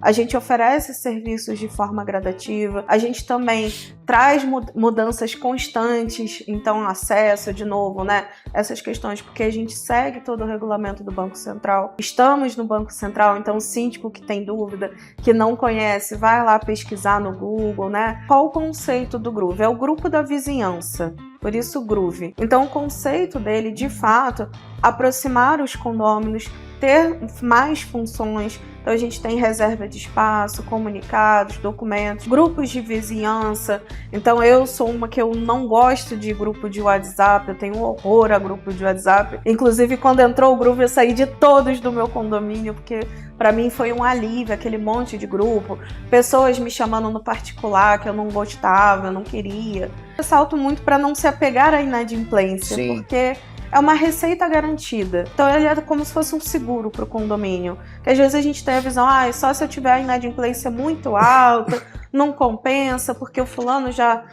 a gente oferece serviços de forma gradativa, a gente também traz mudanças constantes, então acesso, de novo, né, essas questões, porque a gente segue todo o regulamento do Banco Central. Estamos no Banco Central, então o síndico que tem dúvida, que não conhece, vai lá pesquisar no Google, né? Qual o conceito do Groove? É o grupo da vizinhança, por isso Groove. Então o conceito dele, de fato, aproximar os condôminos, ter mais funções. Então a gente tem reserva de espaço, comunicados, documentos, grupos de vizinhança. Então eu sou uma que eu não gosto de grupo de WhatsApp, eu tenho horror a grupo de WhatsApp. Inclusive quando entrou o Groove eu saí de todos do meu condomínio, porque para mim foi um alívio, aquele monte de grupo, pessoas me chamando no particular que eu não gostava, eu não queria. Eu salto muito para não se apegar à inadimplência, Sim. porque é uma receita garantida. Então ele é como se fosse um seguro para o condomínio. Que às vezes a gente tem a visão, só se eu tiver a inadimplência muito alta, não compensa, porque o fulano já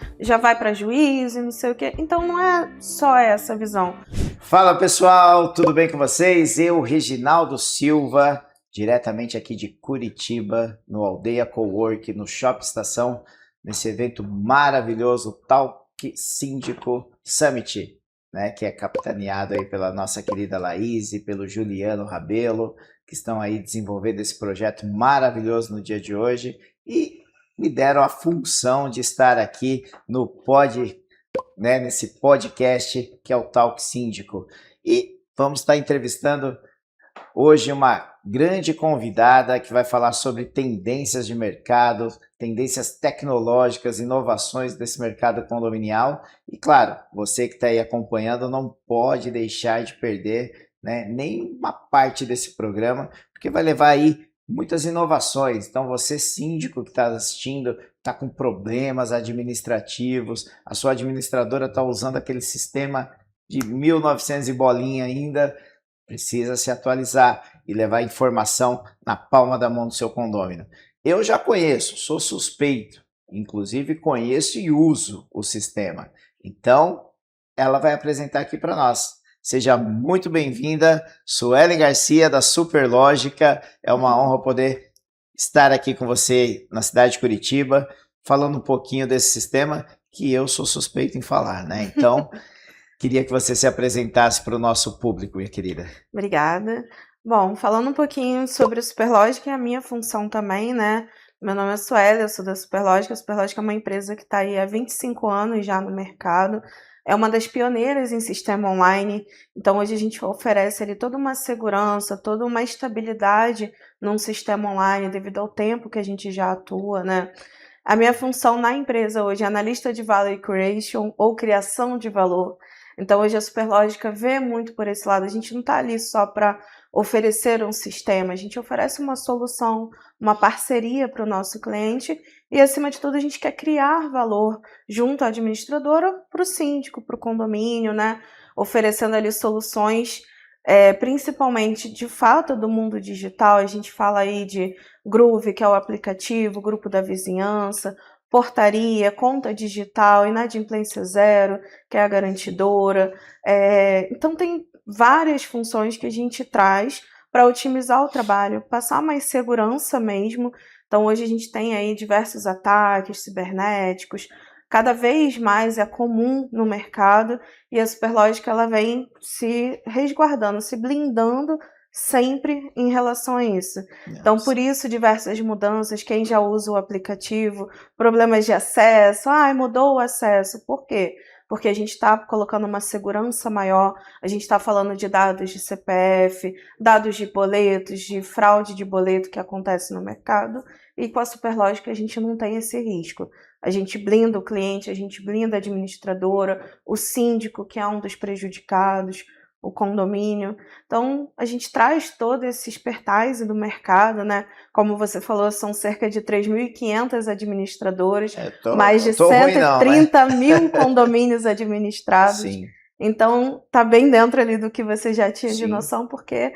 vai para juízo e não sei o quê. Então não é só essa visão. Fala pessoal, tudo bem com vocês? Eu, Reginaldo Silva, diretamente aqui de Curitiba, no Aldeia Cowork, no Shopping Estação, nesse evento maravilhoso, Talk Síndico Summit, né, que é capitaneado aí pela nossa querida Laís e pelo Juliano Rabelo, que estão aí desenvolvendo esse projeto maravilhoso no dia de hoje e me deram a função de estar aqui no nesse podcast que é o Talk Síndico. E vamos estar entrevistando hoje uma grande convidada que vai falar sobre tendências de mercado, tendências tecnológicas, inovações desse mercado condominial. E claro, você que está aí acompanhando não pode deixar de perder, né, nenhuma parte desse programa, porque vai levar aí muitas inovações. Então você, síndico que está assistindo, está com problemas administrativos, a sua administradora está usando aquele sistema de 1900 e bolinha ainda, precisa se atualizar e levar informação na palma da mão do seu condômino. Eu já conheço, sou suspeito, inclusive conheço e uso o sistema. Então, ela vai apresentar aqui para nós. Seja muito bem-vinda, Sueli Garcia, da Superlógica. É uma honra poder estar aqui com você na cidade de Curitiba, falando um pouquinho desse sistema que eu sou suspeito em falar, né? Então, queria que você se apresentasse para o nosso público, minha querida. Obrigada. Bom, falando um pouquinho sobre a Superlógica e a minha função também, né? Meu nome é Sueli, eu sou da Superlógica. A Superlógica é uma empresa que está aí há 25 anos já no mercado. É uma das pioneiras em sistema online. Então, hoje a gente oferece ali toda uma segurança, toda uma estabilidade num sistema online devido ao tempo que a gente já atua, né? A minha função na empresa hoje é analista de value creation ou criação de valor. Então, hoje a Superlógica vê muito por esse lado. A gente não está ali só para oferecer um sistema, a gente oferece uma solução, uma parceria para o nosso cliente e, acima de tudo, a gente quer criar valor junto à administradora, para o síndico, para o condomínio, né? Oferecendo ali soluções, principalmente de fato do mundo digital. A gente fala aí de Groove, que é o aplicativo, grupo da vizinhança, portaria, conta digital, inadimplência zero, que é a garantidora. Então tem várias funções que a gente traz para otimizar o trabalho, passar mais segurança mesmo. Então hoje a gente tem aí diversos ataques cibernéticos, cada vez mais é comum no mercado e a Superlógica ela vem se resguardando, se blindando sempre em relação a isso. Então, por isso, diversas mudanças, quem já usa o aplicativo, problemas de acesso, mudou o acesso, por quê? Porque a gente está colocando uma segurança maior, a gente está falando de dados de CPF, dados de boletos, de fraude de boleto que acontece no mercado, e com a Superlógica a gente não tem esse risco. A gente blinda o cliente, a gente blinda a administradora, o síndico, que é um dos prejudicados, o condomínio. Então, a gente traz todo esse expertise do mercado, né? Como você falou, são cerca de 3.500 administradoras, mais de 130 mil condomínios administrados. Sim. Então, tá bem dentro ali do que você já tinha de noção, porque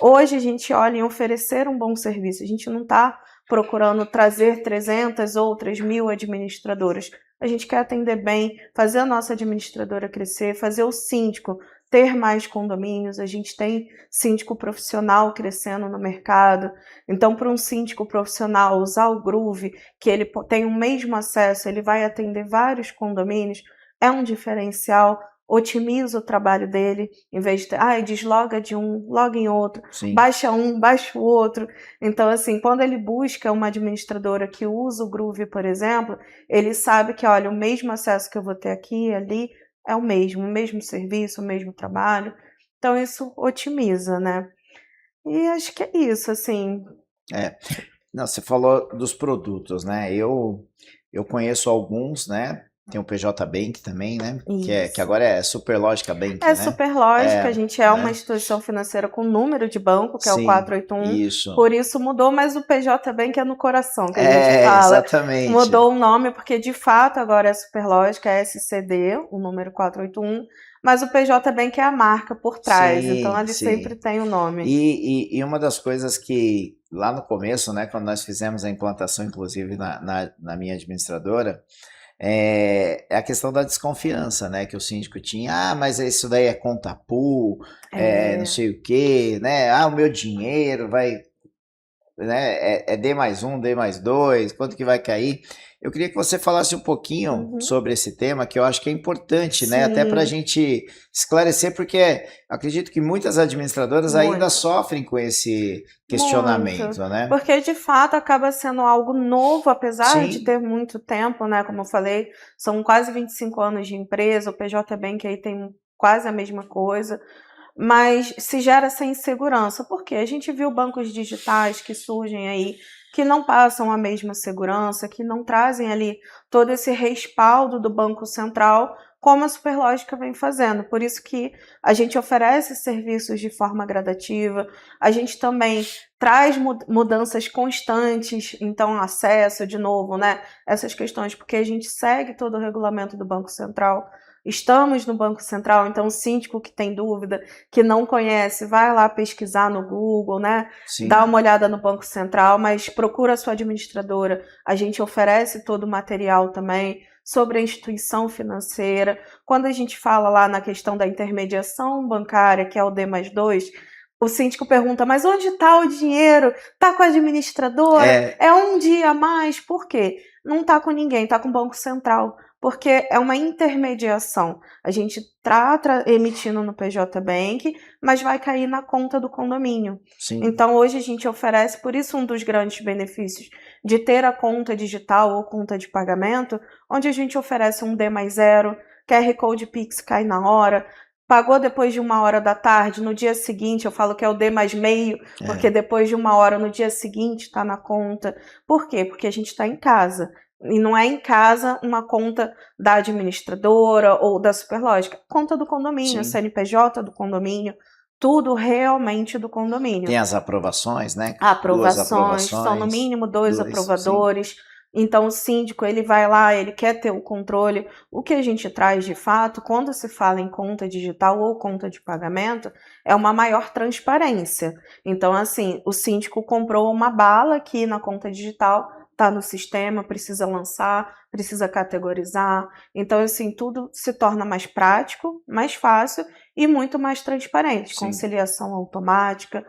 hoje a gente olha em oferecer um bom serviço. A gente não está procurando trazer 300 ou 3.000 administradoras. A gente quer atender bem, fazer a nossa administradora crescer, fazer o síndico ter mais condomínios, a gente tem síndico profissional crescendo no mercado, então para um síndico profissional usar o Groove, que ele tem o mesmo acesso, ele vai atender vários condomínios, é um diferencial, otimiza o trabalho dele, em vez de desloga de um, loga em outro, Sim. baixa um, baixa o outro. Então, assim, quando ele busca uma administradora que usa o Groove, por exemplo, ele sabe que, olha, o mesmo acesso que eu vou ter aqui e ali é o mesmo serviço, o mesmo trabalho. Então, isso otimiza, né? E acho que é isso, assim. Não, você falou dos produtos, né? Eu conheço alguns, né? Tem o PJ Bank também, né? Que Isso. agora é Superlógica Bank, É né? super lógica, a É, gente é uma né? instituição financeira com número de banco, que é o Sim, 481, isso. por isso mudou, mas o PJ Bank é no coração, que a gente É, fala. exatamente. Mudou o nome porque, de fato, agora é Superlógica, é SCD, o número 481, mas o PJ Bank é a marca por trás, então Sim, ele sempre sim. tem o nome. E uma das coisas que lá no começo, né, quando nós fizemos a implantação, inclusive na minha administradora, é a questão da desconfiança, né, que o síndico tinha, mas isso daí é conta pool, não É, sei o quê, né, o meu dinheiro vai, né, é D mais um, D mais dois, quanto que vai cair? Eu queria que você falasse um pouquinho uhum, sobre esse tema, que eu acho que é importante, né, até para a sim, gente esclarecer, porque acredito que muitas administradoras ainda muito. sofrem com esse Muito, questionamento, né? porque de fato acaba sendo algo novo, apesar de Sim, ter muito tempo, né? Como eu falei, são quase 25 anos de empresa, o PJ Bank aí tem quase a mesma coisa, mas se gera essa insegurança, porque a gente viu bancos digitais que surgem aí, que não passam a mesma segurança, que não trazem ali todo esse respaldo do Banco Central, como a Superlógica vem fazendo. Por isso que a gente oferece serviços de forma gradativa, a gente também traz mudanças constantes, então acesso de novo, né? Essas questões, porque a gente segue todo o regulamento do Banco Central. Estamos no Banco Central, então o síndico que tem dúvida, que não conhece, vai lá pesquisar no Google, né? Dá sim, uma olhada no Banco Central, mas procura a sua administradora. A gente oferece todo o material também sobre a instituição financeira. Quando a gente fala lá na questão da intermediação bancária, que é o D mais 2, o síndico pergunta, mas onde está o dinheiro? Está com a administradora? é, É um dia a mais? Por quê? Não está com ninguém, está com o Banco Central. Porque é uma intermediação. A gente está emitindo no PJ Bank, mas vai cair na conta do condomínio. sim, Então, hoje a gente oferece, por isso, um dos grandes benefícios de ter a conta digital ou conta de pagamento, onde a gente oferece um D mais zero, QR Code Pix cai na hora, pagou depois de 1 hora da tarde, no dia seguinte, eu falo que é o D mais meio, porque é, depois de 1 hora, no dia seguinte, está na conta. Por quê? Porque a gente está em casa. E não é em casa uma conta da administradora ou da Superlógica, conta do condomínio, sim. CNPJ do condomínio, tudo realmente do condomínio. Tem as aprovações, né? Duas Aprovações, são no aprovações, mínimo 2 dois, sim, aprovadores. Então, o síndico, ele vai lá, ele quer ter o controle. O que a gente traz de fato, quando se fala em conta digital ou conta de pagamento, é uma maior transparência. Então, assim, o síndico comprou uma bala aqui na conta digital, está no sistema, precisa lançar, precisa categorizar. Então, assim, tudo se torna mais prático, mais fácil e muito mais transparente. sim, Conciliação automática.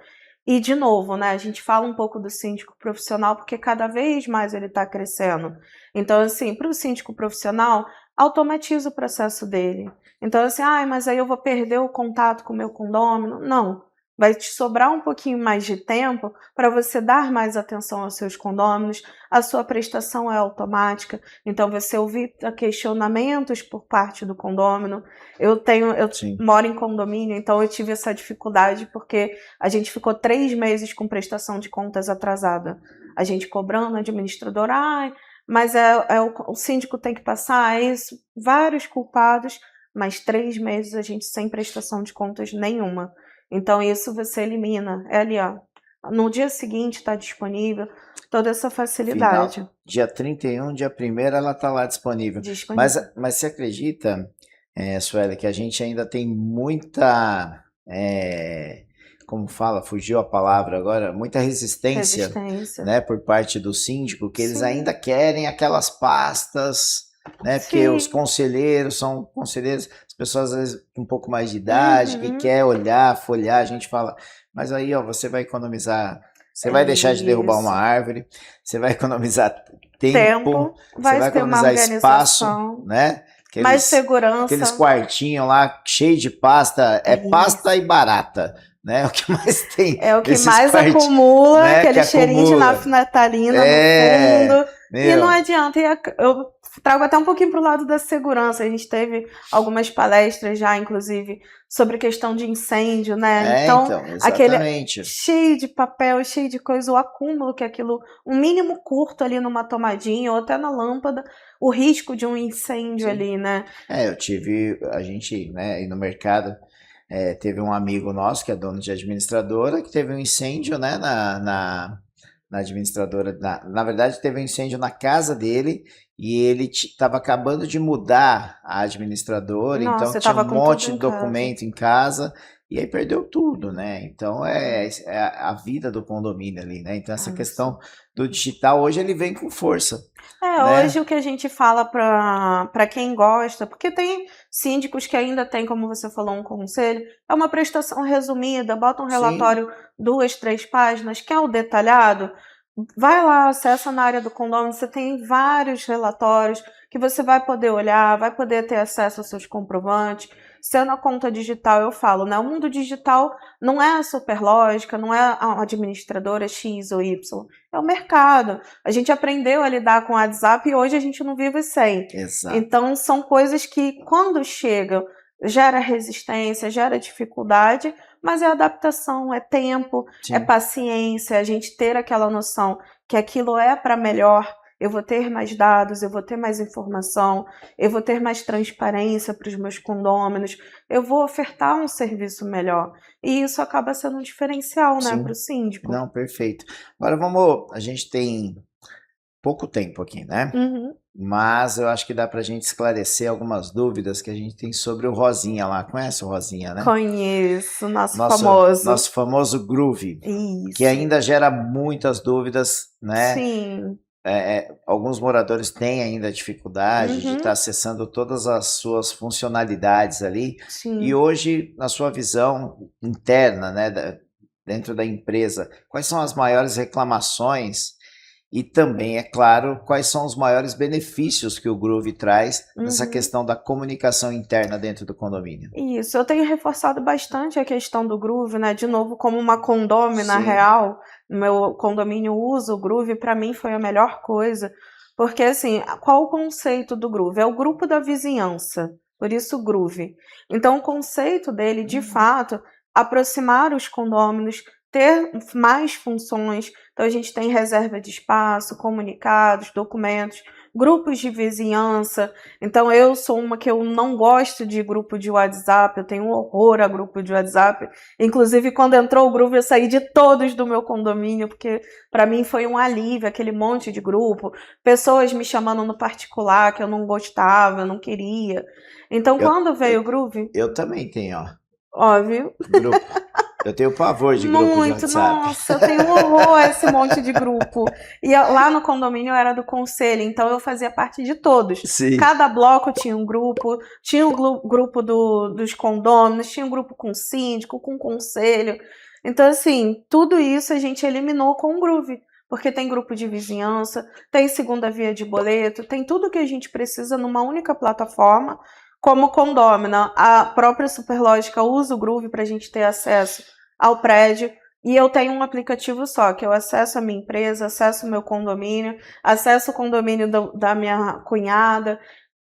E, de novo, né, a gente fala um pouco do síndico profissional porque cada vez mais ele está crescendo. Então, assim, para o síndico profissional, automatiza o processo dele. Então, assim, mas aí eu vou perder o contato com o meu condômino. Não. Vai te sobrar um pouquinho mais de tempo para você dar mais atenção aos seus condôminos. A sua prestação é automática. Então, você ouvir questionamentos por parte do condômino. Eu sim. moro em condomínio, então eu tive essa dificuldade porque a gente ficou 3 meses com prestação de contas atrasada. A gente cobrando, a administradora, mas o síndico tem que passar, é isso. Vários culpados, mas 3 meses a gente sem prestação de contas nenhuma. Então isso você elimina. É ali, ó. No dia seguinte está disponível toda essa Final, facilidade. dia 31, dia 1º, ela está lá disponível. Disponível. Mas você acredita, Sueli, que a gente ainda tem muita, como fala, fugiu a palavra agora, muita resistência, Resistência. né, por parte do síndico, que eles ainda Sim. querem aquelas pastas, né? Porque os Sim. conselheiros são conselheiros, as pessoas às vezes com um pouco mais de idade, que Uhum. quer olhar, folhear, a gente fala, mas aí, ó, você vai economizar, você É vai deixar de derrubar uma isso. árvore, você vai economizar tempo, Tempo, você vai vai ter uma economizar espaço, organização, né? mais Aqueles segurança. quartinhos lá cheio de pasta, É é pasta isso. e barata, né? O que mais tem É o que nesses mais quartinhos, acumula, né? Que aquele cheirinho de acumula. naftalina no É, fundo. E não meu, adianta. Eu trago até um pouquinho para o lado da segurança. A gente teve algumas palestras já, inclusive, sobre questão de incêndio, né? Então, então, aquele exatamente. cheio de papel, cheio de coisa, o acúmulo que aquilo, um mínimo curto ali numa tomadinha ou até na lâmpada, o risco de um incêndio Sim. ali, né? A gente, né, aí no mercado, teve um amigo nosso que é dono de administradora, que teve um incêndio, né, na administradora. Na verdade, teve um incêndio na casa dele e ele estava acabando de mudar a administradora, então Nossa, eu tinha um tava com tudo monte de em casa. documento em casa e aí perdeu tudo, né? Então é a vida do condomínio ali, né? Então essa Nossa. questão do digital hoje ele vem com força, Hoje né? o que a gente fala para quem gosta, porque tem síndicos que ainda tem, como você falou, um conselho, é uma prestação resumida, bota um Sim, relatório, 2, 3 páginas, quer o detalhado? Vai lá, acessa na área do condomínio, você tem vários relatórios que você vai poder olhar, vai poder ter acesso aos seus comprovantes. Sendo a conta digital, eu falo, né? O mundo digital não é a Superlógica, não é a administradora X ou Y, é o mercado. A gente aprendeu a lidar com o WhatsApp e hoje a gente não vive sem. exato. Então, são coisas que, quando chegam, gera resistência, gera dificuldade, mas é adaptação, é tempo, é Sim. paciência, a gente ter aquela noção que aquilo é para melhor. Eu vou ter mais dados, eu vou ter mais informação, eu vou ter mais transparência para os meus condôminos, eu vou ofertar um serviço melhor. E isso acaba sendo um diferencial, né, para Sim, o síndico. não, perfeito. Agora a gente tem pouco tempo aqui, né? Uhum. Mas eu acho que dá para a gente esclarecer algumas dúvidas que a gente tem sobre o Rosinha lá. Conhece o Rosinha, né? Conheço, nosso Nosso, famoso. nosso famoso Groove, que Isso. ainda gera muitas dúvidas, né? Sim. Alguns moradores têm ainda dificuldade de estar Uhum. acessando todas as suas funcionalidades ali. E Sim. hoje, na sua visão interna, né, dentro da empresa, quais são as maiores reclamações e também, é claro, quais são os maiores benefícios que o Groove traz nessa Uhum. questão da comunicação interna dentro do condomínio? Isso. Eu tenho reforçado bastante a questão do Groove, né? De novo, como uma condômina Sim, real, meu condomínio usa o Groove, para mim foi a melhor coisa. Porque, assim, qual o conceito do Groove? É o grupo da vizinhança, por isso Groove. Então, o conceito dele, de fato, aproximar os condôminos, ter mais funções. Então, a gente tem reserva de espaço, comunicados, documentos, grupos de vizinhança. Então eu sou uma que eu não gosto de grupo de WhatsApp, eu tenho um horror a grupo de WhatsApp. Inclusive, quando entrou o grupo, eu saí de todos do meu condomínio, porque para mim foi um alívio, aquele monte de grupo, pessoas me chamando no particular que eu não gostava, eu não queria. Então, eu, quando eu, veio o Groove, eu também tenho, ó, óbvio, grupo. Eu tenho pavor de grupo de muito, WhatsApp. nossa, eu tenho um horror a esse monte de grupo. E lá no condomínio eu era do conselho, então eu fazia parte de todos. Sim. Cada bloco tinha um grupo, tinha o grupo dos condôminos, tinha um grupo com síndico, com conselho. Então, assim, tudo isso a gente eliminou com o Groove. Porque tem grupo de vizinhança, tem segunda via de boleto, tem tudo que a gente precisa numa única plataforma. Como condômina, a própria Superlógica usa o Groove para a gente ter acesso ao prédio. E eu tenho um aplicativo só, que eu acesso a minha empresa, acesso o meu condomínio, acesso o condomínio da minha cunhada,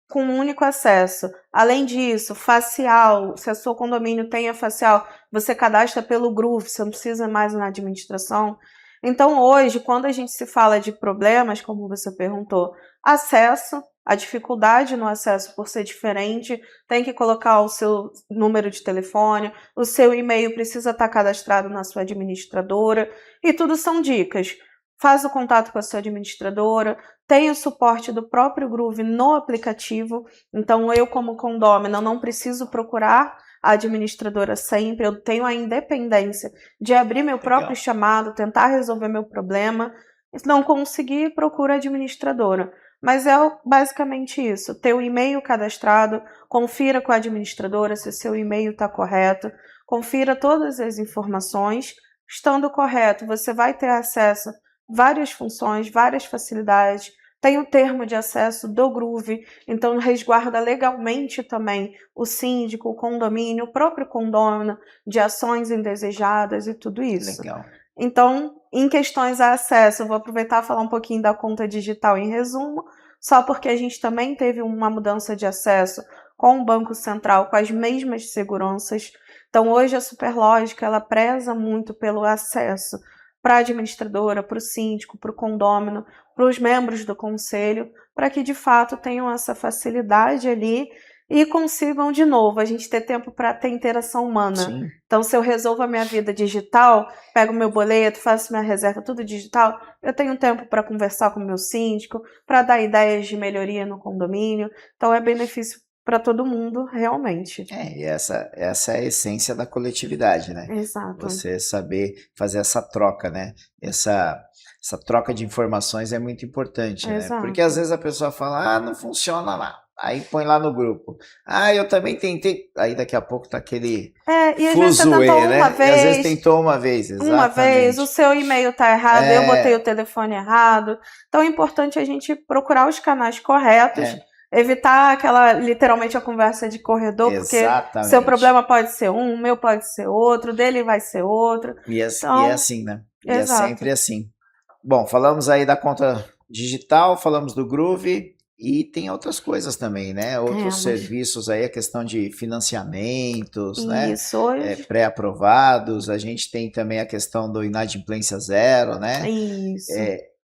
com um único acesso. Além disso, facial, se a seu condomínio tem a facial, você cadastra pelo Groove, você não precisa mais na administração. Então, hoje, quando a gente se fala de problemas, como você perguntou, acesso, a dificuldade no acesso por ser diferente, tem que colocar o seu número de telefone, o seu e-mail precisa estar cadastrado na sua administradora, e tudo são dicas. Faz o contato com a sua administradora, tem o suporte do próprio Groove no aplicativo, então eu, como condômina, não preciso procurar a administradora sempre, eu tenho a independência de abrir meu próprio Legal. chamado, tentar resolver meu problema. Se não conseguir, procura a administradora. Mas é basicamente isso, ter o e-mail cadastrado, confira com a administradora se o seu e-mail está correto, confira todas as informações, estando correto, você vai ter acesso a várias funções, várias facilidades, tem o termo de acesso do Groove, então resguarda legalmente também o síndico, o condomínio, o próprio condômino de ações indesejadas e tudo isso. Legal. Então, em questões a acesso, eu vou aproveitar e falar um pouquinho da conta digital em resumo, só porque a gente também teve uma mudança de acesso com o Banco Central, com as mesmas seguranças. Então, hoje a Superlógica, ela preza muito pelo acesso para a administradora, para o síndico, para o condômino, para os membros do conselho, para que de fato tenham essa facilidade ali e consigam, de novo, a gente ter tempo para ter interação humana. Sim. Então, se eu resolvo a minha vida digital, pego meu boleto, faço minha reserva, tudo digital, eu tenho tempo para conversar com o meu síndico, para dar ideias de melhoria no condomínio. Então, é benefício para todo mundo, realmente. E essa é a essência da coletividade, né? Exato. Você saber fazer essa troca, né? Essa troca de informações é muito importante, né? Exato. Porque às vezes a pessoa fala, não funciona lá. Aí põe lá no grupo. Eu também tentei. Aí daqui a pouco tá aquele e às vezes você tentou né? uma vez. E às vezes tentou uma vez, exatamente. Uma vez, o seu e-mail tá errado, eu botei o telefone errado. Então é importante a gente procurar os canais corretos. Evitar literalmente a conversa de corredor, Exatamente. Porque seu problema pode ser um, o meu pode ser outro, dele vai ser outro. E é assim, né? Exato. É sempre assim. Bom, falamos aí da conta digital, falamos do Groove e tem outras coisas também, né? Outros serviços aí, a questão de financiamentos, né? Pré-aprovados. A gente tem também a questão do Inadimplência Zero, né? Isso.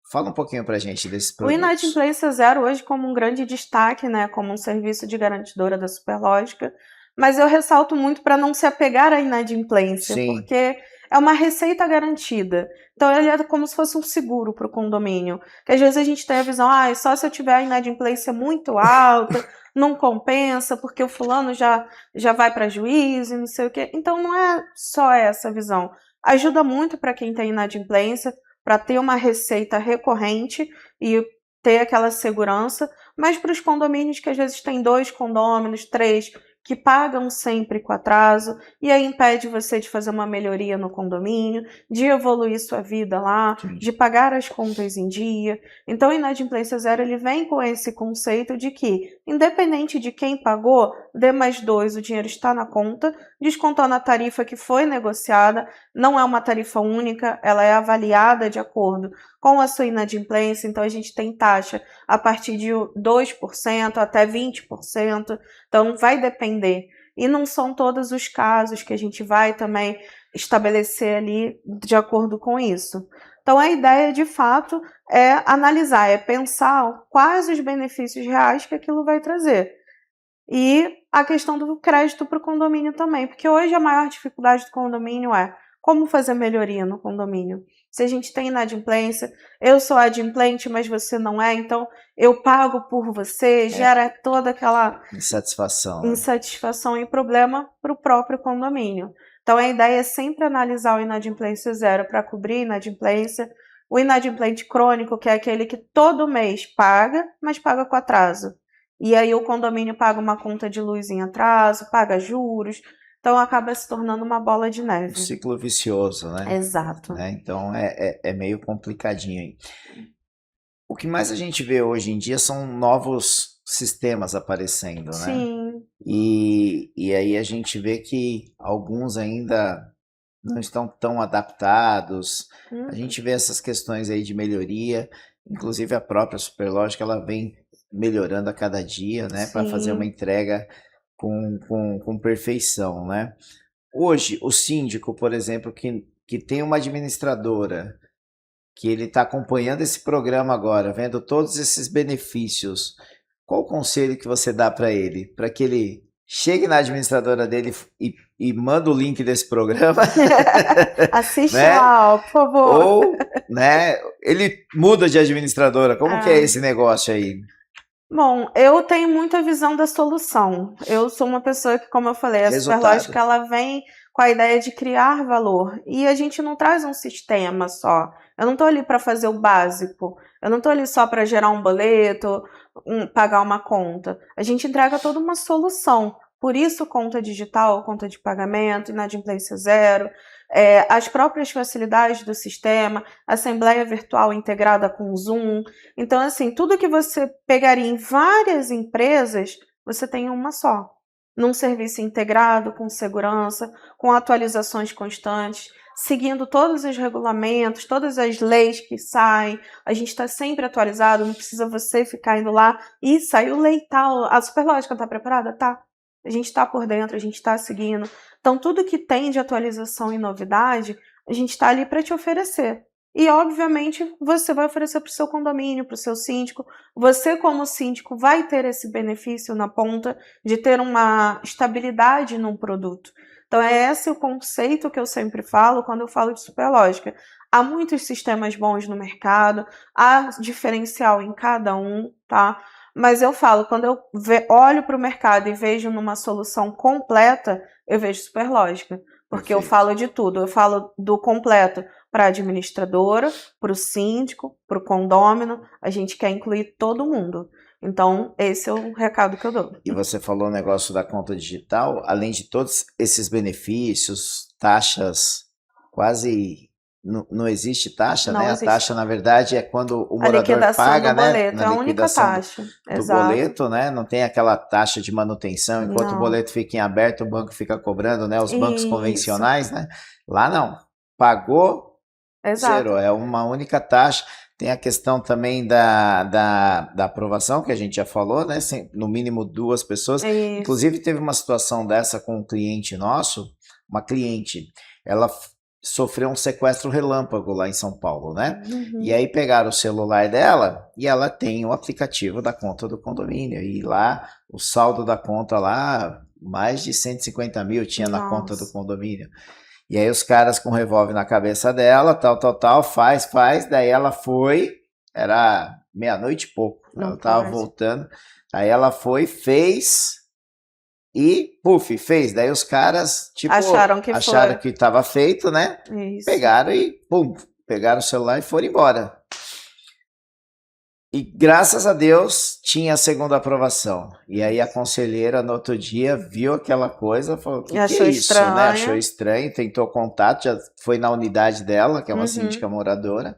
Fala um pouquinho pra gente desses produtos. O Inadimplência Zero hoje como um grande destaque, né, como um serviço de garantidora da Superlógica, mas eu ressalto muito para não se apegar à inadimplência, porque é uma receita garantida. Então ele é como se fosse um seguro para o condomínio, que às vezes a gente tem a visão, só se eu tiver a inadimplência muito alta, não compensa, porque o fulano já vai para juízo e não sei o quê. Então não é só essa visão. Ajuda muito para quem tem inadimplência, para ter uma receita recorrente e ter aquela segurança, mas para os condomínios que às vezes tem 2 condôminos, 3, que pagam sempre com atraso, e aí impede você de fazer uma melhoria no condomínio, de evoluir sua vida lá, de pagar as contas em dia. Então, o Inadimplência Zero ele vem com esse conceito de que, independente de quem pagou, D+2, o dinheiro está na conta, descontando a tarifa que foi negociada, não é uma tarifa única, ela é avaliada de acordo com a sua inadimplência, então a gente tem taxa a partir de 2% até 20%, então vai depender. E não são todos os casos que a gente vai também estabelecer ali de acordo com isso. Então a ideia de fato é analisar, é pensar quais os benefícios reais que aquilo vai trazer. E a questão do crédito para o condomínio também, porque hoje a maior dificuldade do condomínio é como fazer melhoria no condomínio. Se a gente tem inadimplência, eu sou adimplente, mas você não é, então eu pago por você, gera toda aquela insatisfação e problema para o próprio condomínio. Então a ideia é sempre analisar o Inadimplência Zero para cobrir a inadimplência, o inadimplente crônico, que é aquele que todo mês paga, mas paga com atraso. E aí o condomínio paga uma conta de luz em atraso, paga juros, então acaba se tornando uma bola de neve. Um ciclo vicioso, né? Exato. Então é meio complicadinho aí. O que mais a gente vê hoje em dia são novos sistemas aparecendo, né? Sim. E aí a gente vê que alguns ainda não estão tão adaptados. A gente vê essas questões aí de melhoria, inclusive a própria Superlógica, ela vem melhorando a cada dia, né? Para fazer uma entrega com perfeição, né? Hoje, o síndico, por exemplo, que tem uma administradora, que ele está acompanhando esse programa agora, vendo todos esses benefícios, qual o conselho que você dá para ele? Para que ele chegue na administradora dele e manda o link desse programa. Assiste lá, por favor. Ou, né, ele muda de administradora. Como que é esse negócio aí? Bom, eu tenho muita visão da solução. Eu sou uma pessoa que, como eu falei, a Superlógica ela vem com a ideia de criar valor. E a gente não traz um sistema só. Eu não estou ali para fazer o básico. Eu não estou ali só para gerar um boleto, pagar uma conta. A gente entrega toda uma solução. Por isso, conta digital, conta de pagamento, inadimplência zero, as próprias facilidades do sistema, assembleia virtual integrada com Zoom. Então, assim, tudo que você pegaria em várias empresas, você tem uma só. Num serviço integrado, com segurança, com atualizações constantes, seguindo todos os regulamentos, todas as leis que saem. A gente está sempre atualizado, não precisa você ficar indo lá e saiu lei tal. A Superlógica está preparada? Tá. A gente está por dentro, a gente está seguindo. Então, tudo que tem de atualização e novidade, a gente está ali para te oferecer. E, obviamente, você vai oferecer para o seu condomínio, para o seu síndico. Você, como síndico, vai ter esse benefício na ponta de ter uma estabilidade num produto. Então, é esse o conceito que eu sempre falo quando eu falo de Superlógica. Há muitos sistemas bons no mercado, há diferencial em cada um, tá? Mas eu falo, quando eu olho para o mercado e vejo numa solução completa, eu vejo Superlógica. Porque eu falo de tudo. Eu falo do completo para a administradora, para o síndico, para o condômino. A gente quer incluir todo mundo. Então, esse é o recado que eu dou. E você falou o negócio da conta digital, além de todos esses benefícios, taxas quase... Não existe taxa, Não né? existe. A taxa, na verdade, é quando o A morador liquidação paga, do boleto, né? é Na a única liquidação taxa. do Exato. boleto, né? Não tem aquela taxa de manutenção, enquanto o Não. boleto fica em aberto, o banco fica cobrando, né? Os bancos Isso. convencionais, né? Lá não. Pagou, Exato. zerou. É uma única taxa. Tem a questão também da aprovação, que a gente já falou, né? No mínimo 2 pessoas. Isso. Inclusive, teve uma situação dessa com um cliente nosso, uma cliente, ela sofreu um sequestro relâmpago lá em São Paulo, né? Uhum. E aí pegaram o celular dela e ela tem o aplicativo da conta do condomínio. E lá, o saldo da conta lá, mais de 150 mil tinha na conta do condomínio. E aí os caras com revólver na cabeça dela, tal, faz. Daí ela foi, era meia-noite e pouco, ela tava voltando. Aí ela foi, fez e, puf, fez. Daí os caras, tipo, acharam que tava feito, né? Isso. Pegaram e, pum, pegaram o celular e foram embora. E graças a Deus tinha a segunda aprovação. E aí a conselheira no outro dia viu aquela coisa, falou, que é isso, né? Achou estranho, tentou contato, já foi na unidade dela, que é uma síndica moradora.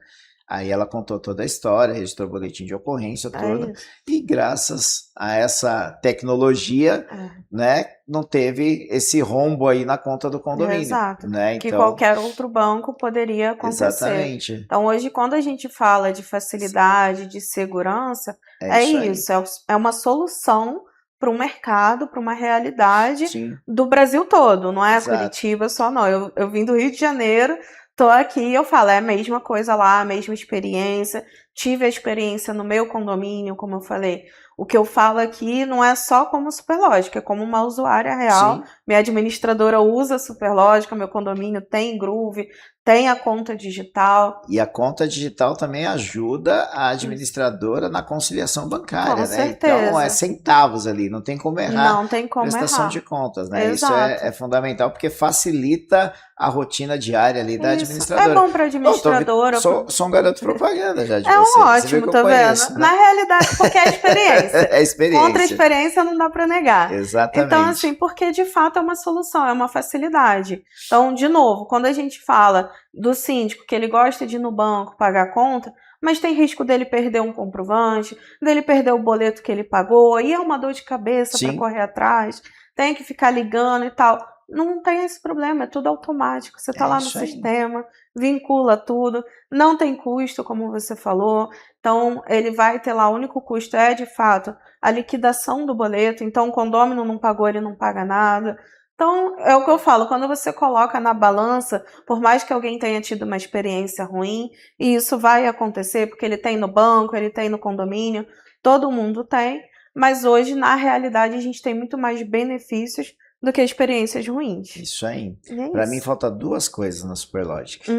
Aí ela contou toda a história, registrou o boletim de ocorrência toda. E graças a essa tecnologia, né, não teve esse rombo aí na conta do condomínio. Exato. Né? Então, que qualquer outro banco poderia acontecer. Exatamente. Então, hoje, quando a gente fala de facilidade, de segurança, é isso. É uma solução para um mercado, para uma realidade do Brasil todo. Não é Curitiba só, não. Eu vim do Rio de Janeiro, tô aqui, eu falo, é a mesma coisa lá, a mesma experiência. Tive a experiência no meu condomínio, como eu falei. O que eu falo aqui não é só como Superlógica, é como uma usuária real. Minha administradora usa Superlógica, meu condomínio tem Groove, tem a conta digital. E a conta digital também ajuda a administradora na conciliação bancária, Com né? certeza. Então é centavos ali, não tem como errar. Não tem como prestação errar. de contas, né? Exato. Isso é fundamental porque facilita a rotina diária ali da administradora. É bom para a administradora. Sou um garoto propaganda já de você. Você Ótimo, vê tá conheço, vendo? Né? Na realidade, porque é experiência. É experiência. Contra a experiência não dá para negar. Exatamente. Então, assim, porque de fato é uma solução, é uma facilidade. Então, de novo, quando a gente fala do síndico que ele gosta de ir no banco pagar a conta, mas tem risco dele perder um comprovante, dele perder o boleto que ele pagou, e é uma dor de cabeça para correr atrás, tem que ficar ligando e tal. Não tem esse problema, é tudo automático. Você está lá no sistema, vincula tudo, não tem custo, como você falou. Então, ele vai ter lá, o único custo é, de fato, a liquidação do boleto. Então, o condômino não pagou, ele não paga nada. Então, é o que eu falo, quando você coloca na balança, por mais que alguém tenha tido uma experiência ruim, e isso vai acontecer, porque ele tem no banco, ele tem no condomínio, todo mundo tem, mas hoje, na realidade, a gente tem muito mais benefícios do que experiências ruins. Isso aí. Para mim, falta 2 coisas na Superlógica.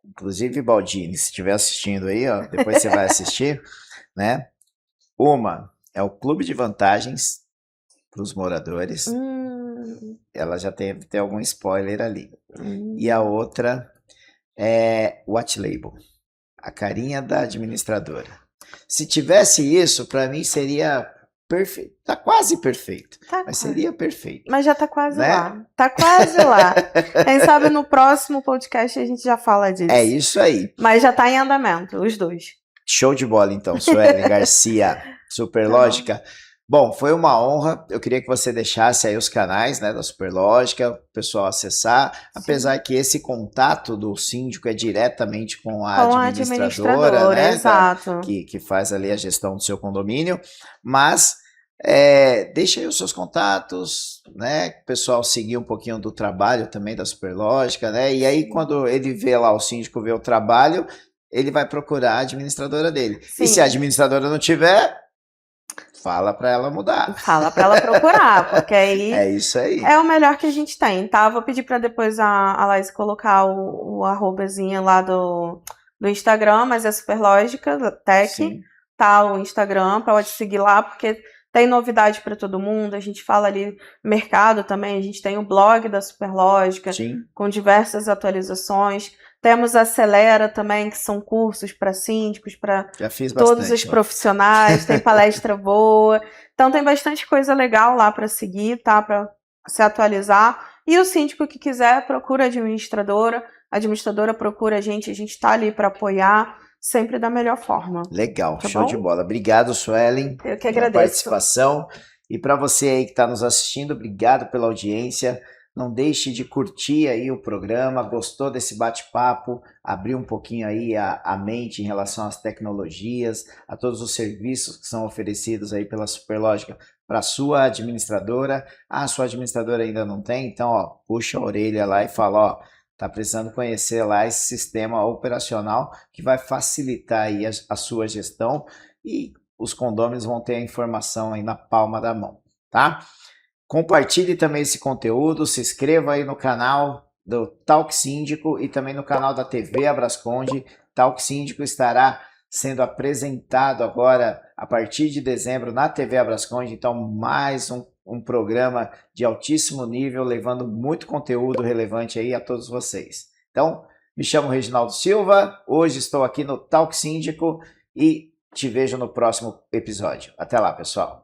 Inclusive, Baldini, se estiver assistindo aí, ó, depois você vai assistir, né? Uma é o clube de vantagens, para os moradores. Ela já tem algum spoiler ali. Hum. E a outra é White Label, a carinha da administradora. Se tivesse isso, para mim seria perfeito. Tá quase perfeito, mas seria perfeito. Mas já tá quase né? lá. Tá quase lá. Quem sabe no próximo podcast a gente já fala disso. É isso aí. Mas já tá em andamento, os dois. Show de bola, então, Suelen Garcia, Superlógica. Bom, foi uma honra. Eu queria que você deixasse aí os canais, né, da Superlógica, o pessoal acessar. Apesar que esse contato do síndico é diretamente com a administradora, né, exato. que faz ali a gestão do seu condomínio. Mas deixa aí os seus contatos, né, o pessoal seguir um pouquinho do trabalho também da Superlógica, né? E aí quando ele vê lá, o síndico vê o trabalho, ele vai procurar a administradora dele. Sim. E se a administradora não tiver, fala para ela mudar. Fala para ela procurar, porque aí é isso aí. É o melhor que a gente tem, tá? Vou pedir para depois a Laís colocar o arrobazinho lá do Instagram, mas é Superlógica Tech, Sim. tá? O Instagram, pode seguir lá, porque tem novidade para todo mundo. A gente fala ali mercado também, a gente tem o blog da Superlógica, Sim. com diversas atualizações. Temos a Acelera também, que são cursos para síndicos, para todos os profissionais, tem palestra boa. Então tem bastante coisa legal lá para seguir, tá? Para se atualizar. E o síndico que quiser, procura a administradora procura a gente está ali para apoiar, sempre da melhor forma. Legal, tá show bom? de bola. Obrigado, Suelen, Eu que pela agradeço. participação. E para você aí que está nos assistindo, obrigado pela audiência. Não deixe de curtir aí o programa, gostou desse bate-papo, abriu um pouquinho aí a mente em relação às tecnologias, a todos os serviços que são oferecidos aí pela Superlógica para a sua administradora. Ah, sua administradora ainda não tem? Então, ó, puxa a orelha lá e fala, ó, tá precisando conhecer lá esse sistema operacional que vai facilitar aí a sua gestão e os condôminos vão ter a informação aí na palma da mão, tá? Compartilhe também esse conteúdo, se inscreva aí no canal do Talk Síndico e também no canal da TV Abrasconde. Talk Síndico estará sendo apresentado agora a partir de dezembro na TV Abrasconde, então mais um programa de altíssimo nível, levando muito conteúdo relevante aí a todos vocês. Então, me chamo Reginaldo Silva, hoje estou aqui no Talk Síndico e te vejo no próximo episódio. Até lá, pessoal!